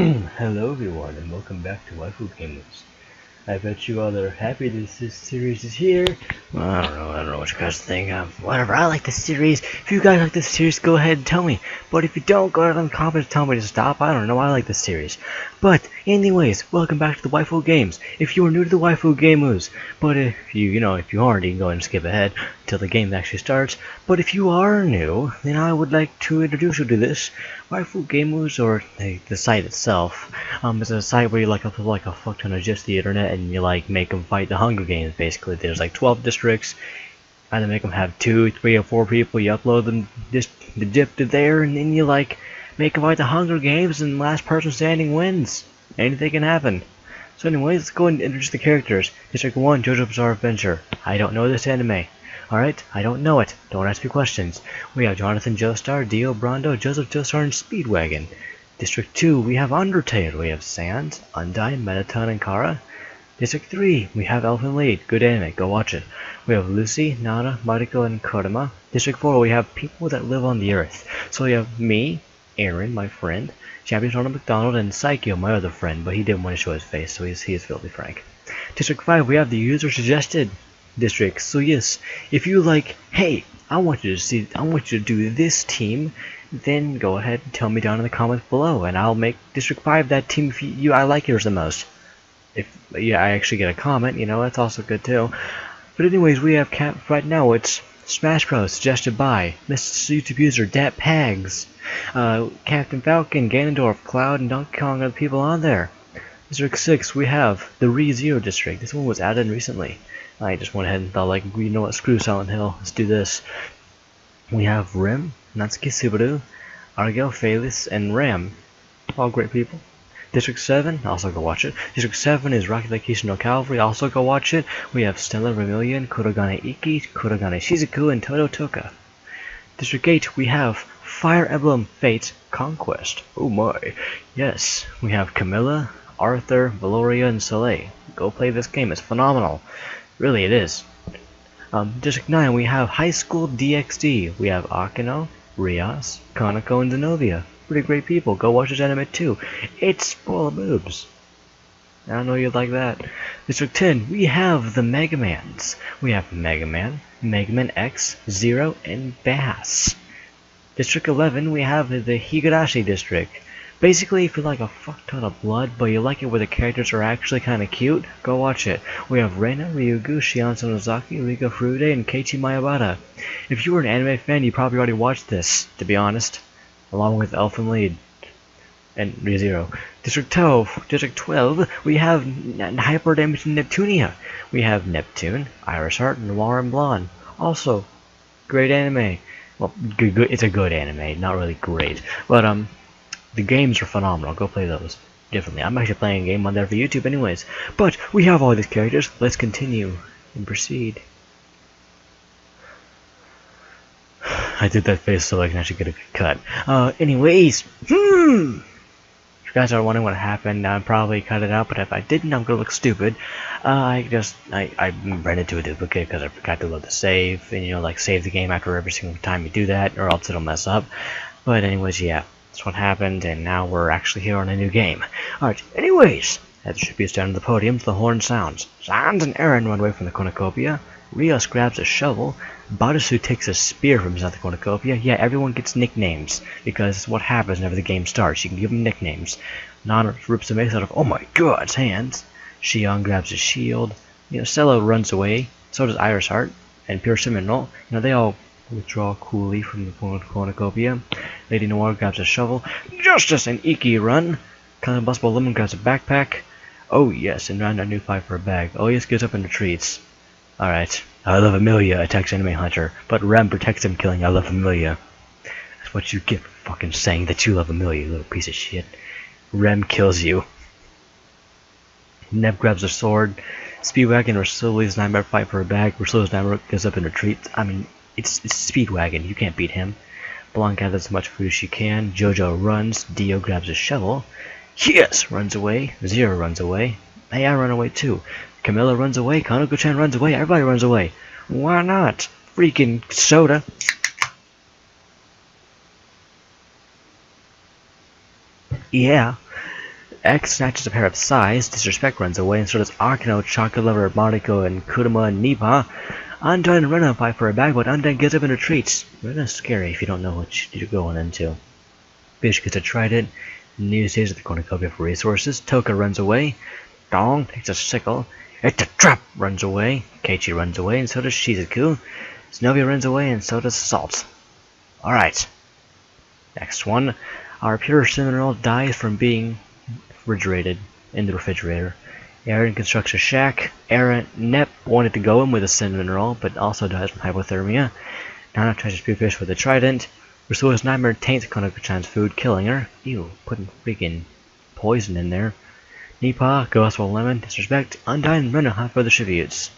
Hello everyone and welcome back to Waifu Gamers. I bet you all are happy this series is here. Well, I don't know what you guys think. Whatever, I like this series. If you guys like this series, go ahead and tell me. But if you don't, go ahead and comment, tell me to stop. I don't know, I like this series. But anyways, welcome back to the Waifu Games. If you are new to the Waifu Gamers, but if you aren't, you can go ahead and skip ahead until the game actually starts. But if you are new, then I would like to introduce you to this Waifu Gamers, or the site itself. It's a site where you upload like a fuck ton of GIFs to the internet and you make them fight the Hunger Games. Basically, there's like 12 districts. Either make them have 2, 3, or 4 people. You upload them the GIF to there, and then you make them fight the Hunger Games, and last person standing wins. Anything can happen. So anyways, let's go and introduce the characters. District 1, JoJo's Bizarre Adventure. I don't know this anime. Alright, I don't know it. Don't ask me questions. We have Jonathan Joestar, Dio Brando, Joseph Joestar, and Speedwagon. District 2, we have Undertale. We have Sans, Undyne, Mettaton, and Kara. District 3, we have Elfen Lied. Good anime, go watch it. We have Lucy, Nana, Mariko, and Kodama. District 4, we have people that live on the earth. So we have me, Aaron, my friend, Champion Ronald McDonald, and Psycho, my other friend, but he didn't want to show his face, so he is Filthy Frank. District 5, we have the user suggested districts. So yes, if you hey, I want you to do this team, then go ahead and tell me down in the comments below, and I'll make District 5 that team if I like yours the most. If I actually get a comment, that's also good too. But anyways, we have right now it's Smash Bros. Suggested by Mr. YouTube user Dat Pags, Captain Falcon, Ganondorf, Cloud, and Donkey Kong are the people on there. District 6, we have the ReZero district. This one was added recently. I just went ahead and thought, you know what, screw Silent Hill, let's do this. We have Rim, Natsuki Subaru, Argel Phalis, and Ram. All great people. District 7, also go watch it. District 7 is Rocky Location no Cavalry, also go watch it. We have Stella Vermilion, Kurogane Iki, Kurogane Shizuku, and Todo Toka. District 8, we have Fire Emblem Fates Conquest. Oh my. Yes, we have Camilla, Arthur, Valoria, and Soleil. Go play this game, it's phenomenal. Really, it is. District 9, we have High School DxD. We have Akino, Rias, Kanako, and Zenovia. Pretty great people. Go watch this anime too. It's full of boobs. I know you'd like that. District 10, we have the Mega Mans. We have Mega Man, Mega Man X, Zero, and Bass. District 11, we have the Higurashi district. Basically, if you like a fuck ton of blood, but you like it where the characters are actually kinda cute, go watch it. We have Reina, Ryugu, Shion Sonozaki, Rika Furude, and Keiichi Mayabata. If you were an anime fan, you probably already watched this, to be honest. Along with Elfen Lied and ReZero. District 12, we have Hyper Dimension Neptunia. We have Neptune, Iris Heart, Noir, and Blonde. Also, great anime. Well, good, it's a good anime, not really great. But, the games are phenomenal. Go play those. Definitely. I'm actually playing a game on there for YouTube anyways. But we have all these characters. Let's continue and proceed. I did that face so I can actually get a good cut. Anyways. If you guys are wondering what happened, I'd probably cut it out, but if I didn't, I'm gonna look stupid. I ran into a duplicate because I forgot to load the save, and save the game after every single time you do that, or else it'll mess up. But anyways, yeah. That's what happened, and now we're actually here on a new game. Alright, anyways, as there should be a stand on the podium, the horn sounds. Sans and Aaron run away from the cornucopia. Rios grabs a shovel. Badasu takes a spear from inside the cornucopia. Yeah, everyone gets nicknames, because it's what happens whenever the game starts. You can give them nicknames. Nana rips a mace out of, oh my god, its hands. Shion grabs a shield. Cello runs away. So does Iris Heart. And Pure Seminole. They all withdraw coolly from the cornucopia. Lady Noir grabs a shovel. Justice and Iki run. Combustible Lemon grabs a backpack. Oh yes, and round a new fight for a bag. Oh yes, gets up and retreats. Alright. I Love Amelia attacks Anime Hunter, but Rem protects him, killing I Love Amelia. That's what you get for fucking saying that you love Amelia, you little piece of shit. Rem kills you. Neb grabs a sword. Speedwagon or Sully's Nightmare fight for a bag. Sully's Nightmare goes up and retreats. I mean, it's Speedwagon, you can't beat him. Blonde gathers as much food as she can. Jojo runs. Dio grabs a shovel. Yes! Runs away. Zero runs away. Hey, I run away too. Camilla runs away. Kanako-chan runs away. Everybody runs away. Why not? Freaking soda. Yeah. X snatches a pair of sais, Disrespect runs away, and so does Akino, Chocolate Lover, Mariko, and Kurama and Nipa. Undyne and Rena fight for a bag, but Undyne gets up and retreats. Rena's scary if you don't know what you're going into. Fish gets a trident. New stays at the cornucopia for resources. Toka runs away. Dong takes a sickle. It's a trap! Runs away. Keiichi runs away, and so does Shizuku. Zenobia runs away, and so does Salt. Alright. Next one. Our pure mineral dies from being refrigerated in the refrigerator. Eren constructs a shack. Nep wanted to go in with a cinnamon roll, but also dies from hypothermia. Nana tries to spear Fish with a trident. Rusuo's nightmare taints Konako-chan's food, killing her. Ew, putting freaking poison in there. Nipa, Gospel Lemon, Disrespect, Undyne, and Rena hunt for the tributes.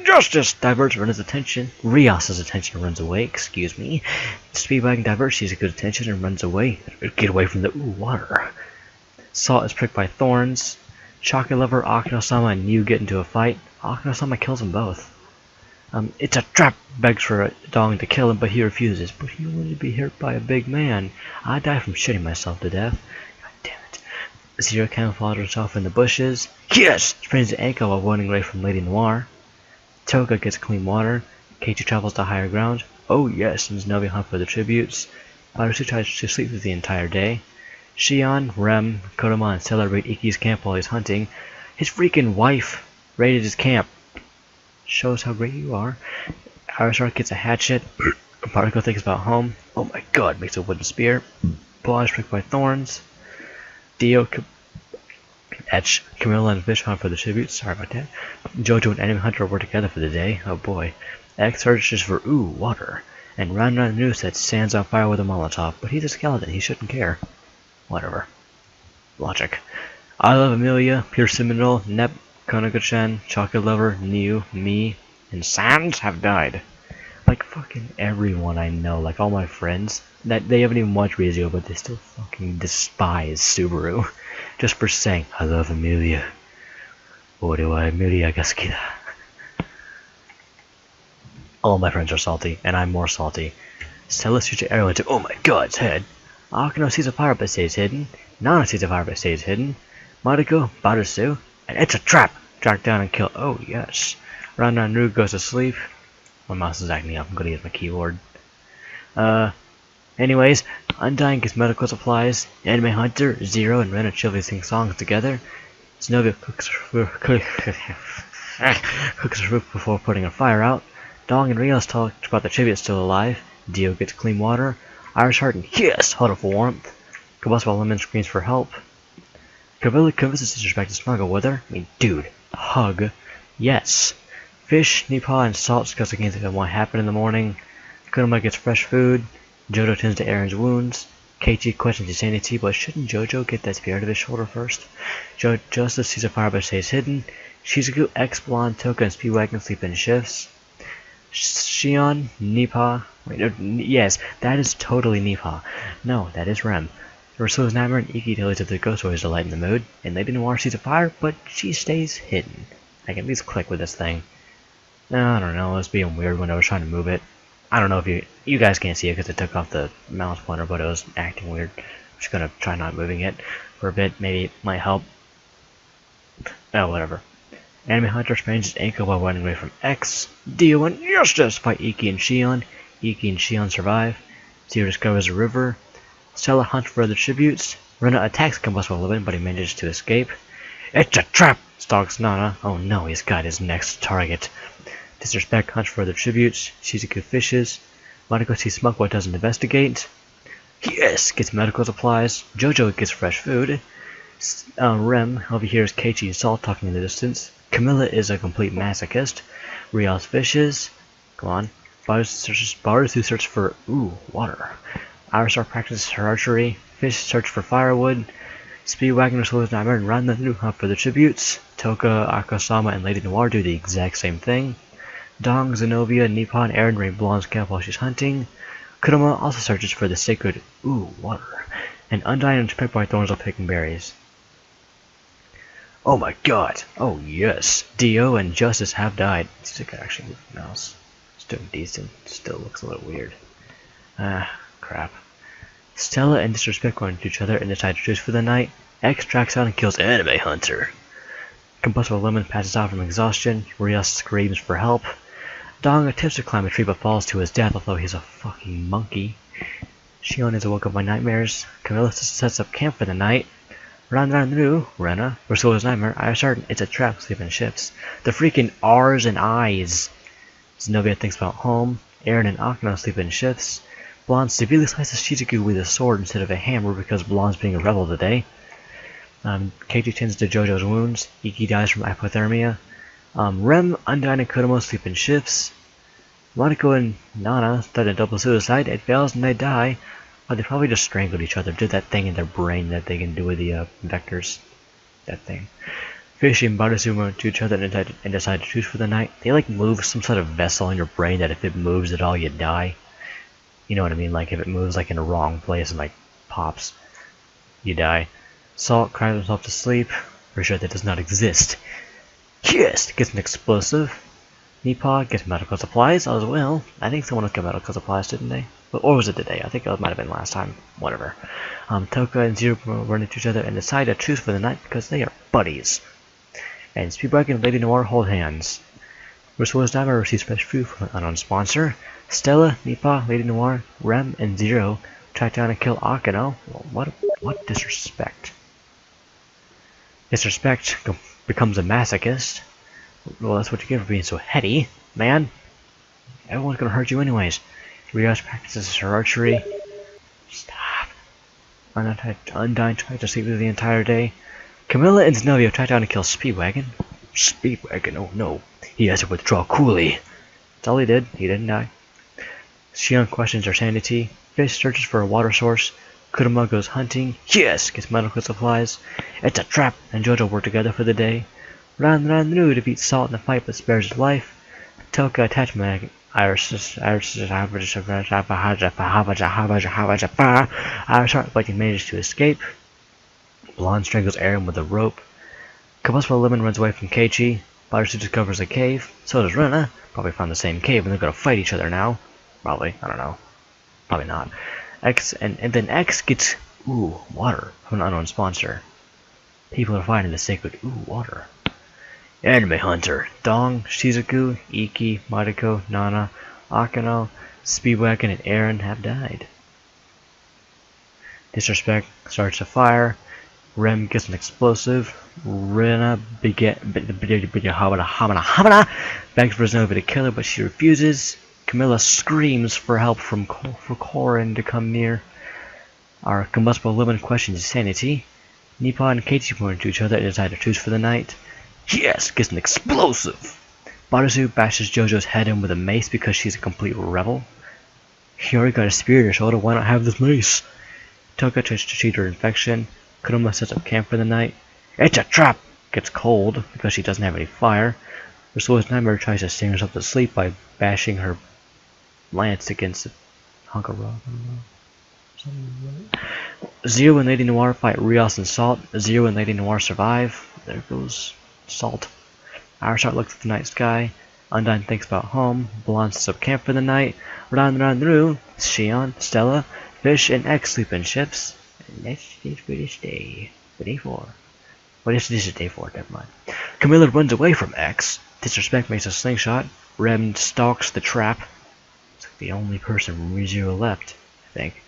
Justice diverts Rena's attention. Rias's attention runs away, excuse me. Speedwagon diverts Shizuku's attention and runs away. Get away from the water. Salt is pricked by thorns. Chocolate Lover, Akino-sama, and Yu get into a fight. Akino-sama kills them both. It's a trap, begs for Dong to kill him, but he refuses. But he wanted to be hurt by a big man. I die from shitting myself to death. God damn it. Zero camouflages herself in the bushes. Yes! Sprains the ankle while running away from Lady Noir. Toka gets clean water. Keiichi travels to higher ground. Oh yes, and Zenobia hunt for the tributes. Barasu tries to sleep through the entire day. Shion, Rem, Kurama, and celebrate Ikki's camp while he's hunting. His freaking wife raided his camp. Shows how great you are. Arasar gets a hatchet. Mariko thinks about home. Oh my god, makes a wooden spear. Blah is pricked by thorns. Dio, Etch, Camilla, and Fish hunt for the tribute. Sorry about that. Jojo and Enemy Hunter work together for the day. Oh boy. X searches for water. And Ran New sets sands on fire with a Molotov. But he's a skeleton, he shouldn't care. Whatever. Logic. I Love Amelia, Pure Mineral, Nep, Konako-chan, Chocolate Lover, Niu, me, and Sans have died. Like fucking everyone I know, like all my friends, that they haven't even watched ReZero, but they still fucking despise Subaru. Just for saying, I love Amelia. Ore wa Amelia ga suki da. All my friends are salty, and I'm more salty. Stella shoots an arrow into, oh my god, its head. Akino sees a fire but stays hidden. Nana sees a fire but stays hidden. Mariko, Barasu, and it's a trap! Track down and kill. Oh yes. Ran goes to sleep. My mouse is acting up. I'm gonna use my keyboard. Anyways, Undyne gets medical supplies. Anime Hunter, Zero, and Ren and Chilvy sing songs together. Zenobia cooks her food before putting a fire out. Dong and Rios talk about the tribute still alive. Dio gets clean water. Irish Heart and yes, huddle for warmth. Kabaswa Lemon screams for help. Camilla convinces Disrespect to snuggle with her. I mean, dude, hug. Yes. Fish, Nipa, and Salt discuss against what happened in the morning. Kurama gets fresh food. Jojo tends to Eren's wounds. Keiichi questions his sanity, but shouldn't Jojo get that spear out of his shoulder first? Justice sees a fire but stays hidden. Shizuku, X, Blonde, Toka, and Speedwagon sleep in shifts. Shion, Nipa. Wait, yes, that is totally Nipa. No, that is Rem. Rusuo's nightmare and Ikki tells that the ghost always to lighten the mood, and Lady Noir sees a fire, but she stays hidden. I can at least click with this thing. I don't know, it was being weird when I was trying to move it. I don't know if you guys can't see it because it took off the mouse pointer, but it was acting weird. I'm just gonna try not moving it for a bit, maybe it might help. Oh, whatever. Anime Hunter sprains his ankle while running away from X. Dio and Justice fight Ikki and Shion. Ikki and Shion survive. Zero discovers a river. Stella hunts for other tributes. Rena attacks Combustible Lemon, but he manages to escape. It's a trap! Stalks Nana. Oh no, he's got his next target. Disrespect hunts for other tributes. Shizuku fishes. Mariko sees smoke but doesn't investigate. Yes! Gets medical supplies. Jojo gets fresh food. Rem overhears Keiichi and Salt talking in the distance. Camilla is a complete masochist. Rios fishes. Come on. Barasu searches for water. Arasar practices her archery. Fish search for firewood. Speedwagon Rusuo's nightmare and Ran the hunt for the tributes. Toka, Akino-sama, and Lady Noir do the exact same thing. Dong, Zenobia, Nippon, Eren raid Blonde's camp while she's hunting. Kurama also searches for the sacred water. And Undyne and picked by thorns while picking berries. Oh my god! Oh yes! Dio and Justice have died. Seems like I could actually move the mouse. It's doing decent. Still looks a little weird. Crap. Stella and Disrespect run into each other and decide to choose for the night. X tracks out and kills Anime Hunter. Combustible Lemon passes out from exhaustion. Rios screams for help. Dong attempts to climb a tree but falls to his death, although he's a fucking monkey. Shion is awoken by nightmares. Camilla sets up camp for the night. Ranranru, Rena, restores nightmare. I are certain it's a trap, sleeping ships. The freaking R's and I's. Zenobia thinks about home. Aaron and Akana sleep in shifts. Blonde severely slices Shizuku with a sword instead of a hammer because Blonde's being a rebel today. Keiichi tends to JoJo's wounds. Iki dies from hypothermia. Rem, Undyne, and Kodomo sleep in shifts. Monaco and Nana start a double suicide. It fails and they die. Oh, they probably just strangled each other. Did that thing in their brain that they can do with the vectors. That thing. Fish and Barasu run to each other and decide to choose for the night. They like move some sort of vessel in your brain that if it moves at all you die. You know what I mean? Like if it moves like in the wrong place and like pops, you die. Salt cries himself to sleep. Pretty sure that does not exist. Yes! Gets an explosive. Nippon gets medical supplies as well. I think someone else got medical supplies, didn't they? Or was it today? I think it might have been last time. Whatever. Toka and Zero run into each other and decide to choose for the night because they are buddies. And Speedbike and Lady Noir hold hands. Resource Diver receives fresh food from an unknown sponsor. Stella, Nippon, Lady Noir, Rem, and Zero track down and kill Akano. Well, what disrespect. Disrespect becomes a masochist. Well, that's what you get for being so heady, man. Everyone's gonna hurt you anyways. Rios practices her archery. Stop. Undyne tries to sleep through the entire day. Camilla and Zenobia track down and kill Speedwagon. Speedwagon, oh no. He has to withdraw coolly. That's all he did. He didn't die. Shion questions her sanity. Fish searches for a water source. Kurama goes hunting. Yes! Gets medical supplies. It's a trap, and Jojo work together for the day. Ranranru defeats Salt in the fight but spares his life. Toka attachment Iris Heart manages to escape. Blonde strangles Aaron with a rope. Combustible Lemon runs away from Keiichi. Barasu discovers a cave. So does Rena. Probably found the same cave and they're gonna fight each other now. Probably. I don't know. Probably not. X and then X gets water from an unknown sponsor. People are finding the sacred water. Anime Hunter. Dong, Shizuku, Iki, Mariko, Nana, Akano, Speedwagon, and Aaron have died. Disrespect starts a fire. Rem gets an explosive. Rena begs for Zenobia to kill her, but she refuses. Camilla screams for help for Korin to come near. Our combustible Lemon questions his sanity. Nippon and Keiichi point to each other and decide to choose for the night. Yes! Gets an explosive! Barasu bashes Jojo's head in with a mace because she's a complete rebel. He already got a spear in her shoulder, why not have this mace? Toka tries to treat her infection. Kurama sets up camp for the night. It's a trap! Gets cold because she doesn't have any fire. Resource Nightmare tries to sing herself to sleep by bashing her lance against a hunk of rock. Zero and Lady Noir fight Rios and Salt. Zero and Lady Noir survive. There goes Salt. Irishart looks at the night sky. Undyne thinks about home. Blonde sets up camp for the night. Ranranru, Shion, Stella, Fish, and X sleep in ships. And that's it for this day. For day 4. Well, this is day 4, never mind. Camilla runs away from X. Disrespect makes a slingshot. Rem stalks the trap. It's like the only person from ReZero left, I think.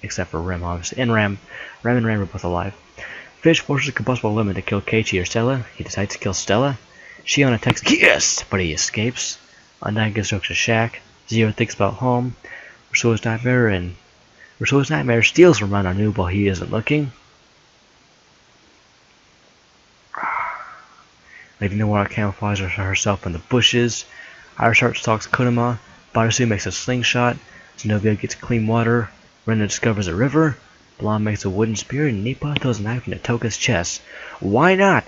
Except for Rem, obviously. And Rem and Rem are both alive. Fish forces a combustible Lemon to kill Keiichi or Stella. He decides to kill Stella. Shion attacks, yes! But he escapes. Undyne gives jokes to Shaq. Zero thinks about home. Resource Nightmare steals from Ranranru while he isn't looking. Lady Noir camouflages herself in the bushes. Irishart stalks Kurama. Barasu makes a slingshot. Zenobia gets clean water. Rena discovers a river. Blonde makes a wooden spear and Nippon throws a knife into Toka's chest. Why not?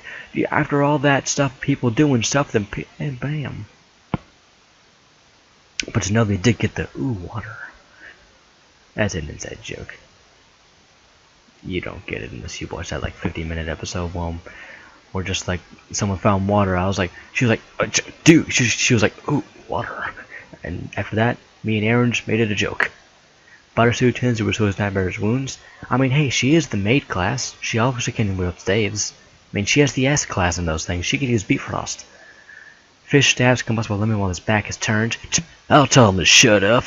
After all that stuff, people doing stuff, then and bam. But Zenobia did get the water. That's an inside joke. You don't get it unless you watch that like 50-minute episode where just like someone found water. She was like, dude, she was like, water. And after that, me and Aaron just made it a joke. Buttersuit tends to restore Nightmare's wounds. I mean, hey, she is the maid class. She obviously can wield staves. I mean, she has the S class in those things. She could use Bifrost. Fish stabs Combustible Lemon while his back is turned. I'll tell him to shut up.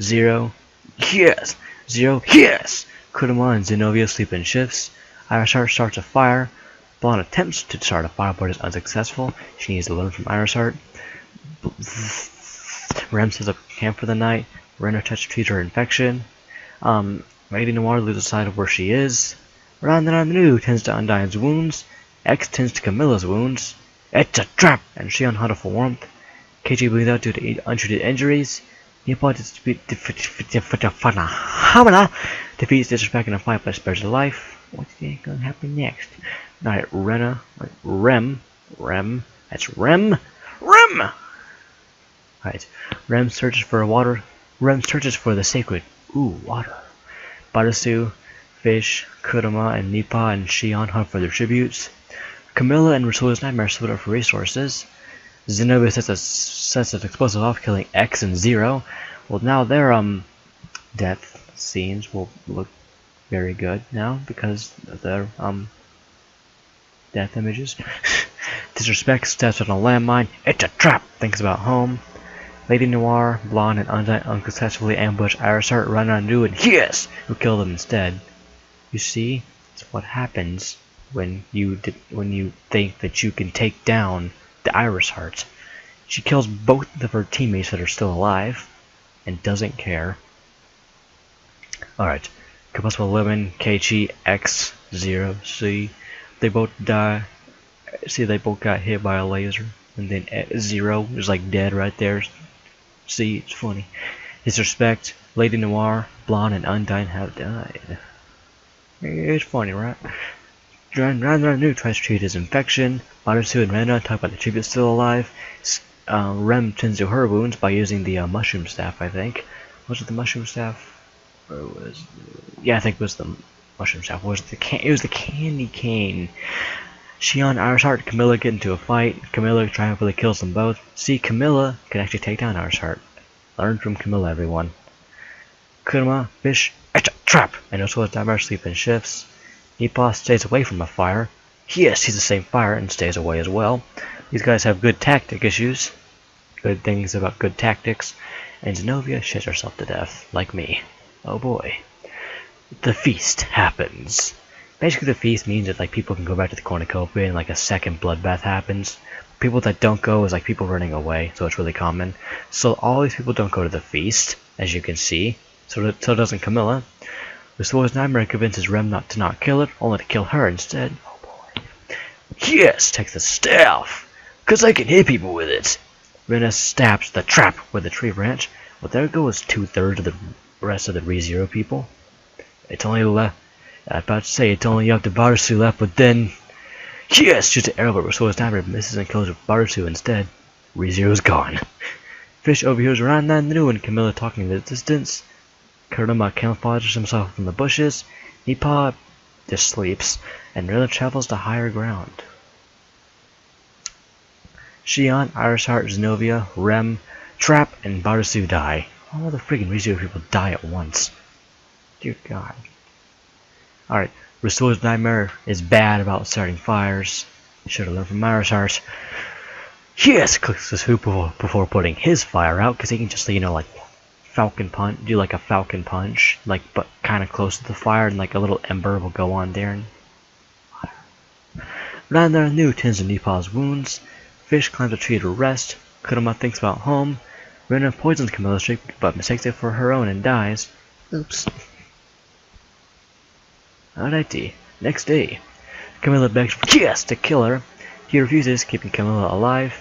Zero. Yes. Zero. Yes. Kurama and Zenobia sleep in shifts. Irisheart starts a fire. Blonde attempts to start a fire but is unsuccessful. She needs to learn from Irisheart. Rem sets up camp for the night. Renner treats her infection. Lady Noir loses sight of where she is. Randananu tends to Undyne's wounds. X tends to Camilla's wounds. It's a trap! And she on huddle for warmth. KG bleeds out due to untreated injuries. Neopod defeats Disrespect in a fight but spares her life. What's gonna happen next? Alright, Rem. That's Rem! Alright, Rem searches for the sacred. Water. Barasu, Fish, Kurama, and Nipa and Shion hunt for their tributes. Camilla and Rasula's Nightmare split up for resources. Zenobia sets an explosive off, killing X and Zero. Well, now their death scenes will look very good now because of their death images. Disrespect steps on a landmine. It's a trap. Thinks about home. Lady Noir, Blonde, and Undyne unsuccessfully ambush Irisheart, Randananu, and yes, who kill them instead. You see, it's what happens when you think that you can take down the Irisheart. She kills both of her teammates that are still alive, and doesn't care. Alright, Combustible Lemon, Keiichi, X, Zero, C. They both die. See, they both got hit by a laser, and then Zero is like dead right there. See, it's funny. Disrespect, Lady Noir, Blonde, and Undyne have died. It's funny, right? Randananu tries to treat his infection. Barasu and Rena talk about the tribute still alive. Rem tends to her wounds by using the mushroom staff, I think. Was it the mushroom staff? Yeah, I think it was the mushroom staff. It was the candy cane. Shion, Irisheart, and Camilla get into a fight. Camilla triumphantly kills them both. See, Camilla can actually take down Irisheart. Learn from Camilla, everyone. Kurama, Fish, it's a trap! And Ursula's Nightmare sleep in shifts. Nipa stays away from the fire. Yes, he's the same fire and stays away as well. These guys have good tactic issues. Good things about good tactics. And Zenobia shits herself to death, like me. Oh boy. The feast happens. Basically, the feast means that like people can go back to the cornucopia and like a second bloodbath happens. People that don't go is like people running away, so it's really common. So all these people don't go to the feast, as you can see. So doesn't Camilla. Restores Nightmare convinces Rem not to kill it, only to kill her instead. Oh boy. Yes, take the staff, cause I can hit people with it. Rena stabs the trap with the tree branch. Well, there goes 2/3 of the rest of the ReZero people. It's only left. I was about to say it's only up to Barasu left, but then yes, shoots an arrow, but Restores Nightmare misses and kills Barasu instead. ReZero's gone. Fish overhears Randananu and Camilla talking in the distance. Kurama camouflages himself from the bushes. Nipa just sleeps, and Rena travels to higher ground. Shion, Irisheart, Zenobia, Rem, Trap, and Barasu die. All the friggin' ReZero people die at once. Dear God. Alright, Restores Nightmare is bad about starting fires. Should have learned from Irisheart. Yes, cooks his hoop before putting his fire out, because he can just, like falcon punch, do like a falcon punch, like but kind of close to the fire, and like a little ember will go on there. And Randananu tends to Nipa's wounds. Fish climbs a tree to rest. Kurama thinks about home. Rena poisons Camilla's drink, but mistakes it for her own and dies. Oops. Alrighty. Next day, Camilla begs for yes to kill her. He refuses, keeping Camilla alive.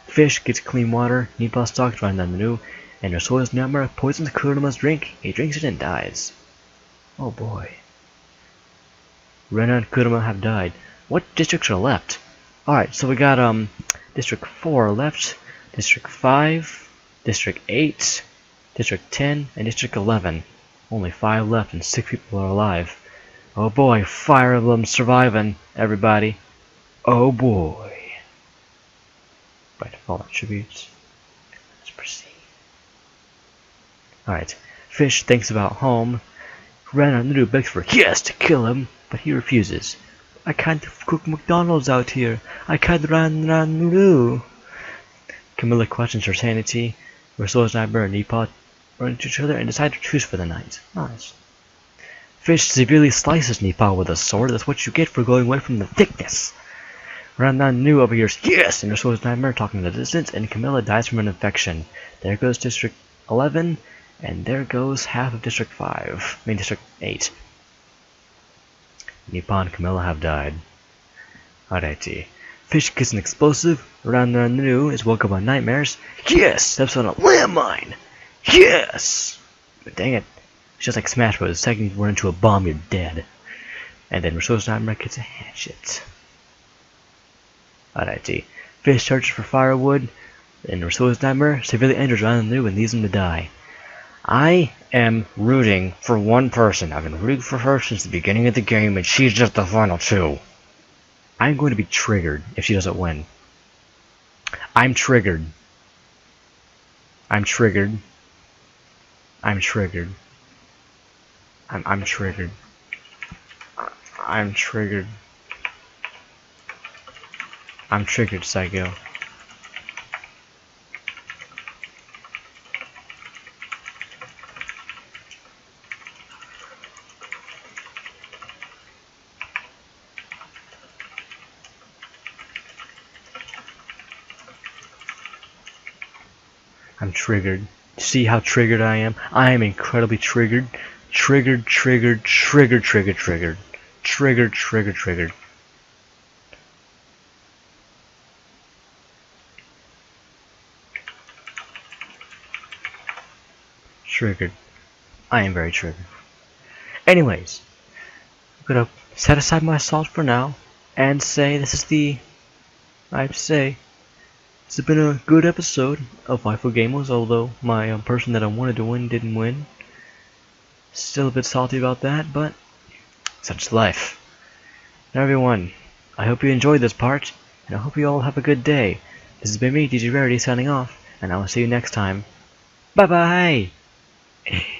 Fish gets clean water. Nipa stalks Randananu, and Restores Nightmare poisons Kurama's drink. He drinks it and dies. Oh boy. Rena and Kurama have died. What districts are left? Alright, so we got District 4 left, District 5, District 8, District 10, and District 11. Only 5 left and 6 people are alive. Oh boy, Fire Emblem surviving, everybody. Oh boy. By default attributes. Let's proceed. Alright. Fish thinks about home. Rananuru begs for yes to kill him, but he refuses. I can't cook McDonald's out here. I can't Rananuru. Camilla questions her sanity. Rousseau's neighbor and Nepal run into each other and decide to truce for the night. Nice. Fish severely slices Nepal with a sword. That's what you get for going away from the thickness. Rananuru overhears yes, and Rousseau's nightmare talking in the distance, and Camilla dies from an infection. There goes District 11, and there goes half of District 5. I mean District 8. Nepal and Camilla have died. Alrighty. Fish gets an explosive. Rananuru is woke up by nightmares. Yes! Steps on a landmine! Yes! But dang it. It's just like Smash Bros. The second you run into a bomb, you're dead. And then Rousseau's nightmare gets a hatchet. Alrighty. Fish searches for firewood. And Rousseau's nightmare severely injures Rananuru and leaves him to die. I am rooting for one person. I've been rooting for her since the beginning of the game, and she's just the final two. I'm going to be triggered if she doesn't win. I'm triggered. I'm triggered. I'm triggered. I'm triggered. I'm triggered. I'm triggered, Psycho. I'm triggered. See how triggered I am? I am incredibly triggered. Triggered, triggered, triggered, triggered, triggered. Triggered, triggered, triggered. Triggered. I am very triggered. Anyways, I'm gonna set aside my salt for now and say this is the... I have to say, it's been a good episode of Waifu Gamers, although my person that I wanted to win didn't win. Still a bit salty about that, but such life. Now everyone, I hope you enjoyed this part, and I hope you all have a good day. This has been me, DJ Rarity, signing off, and I will see you next time. Bye bye!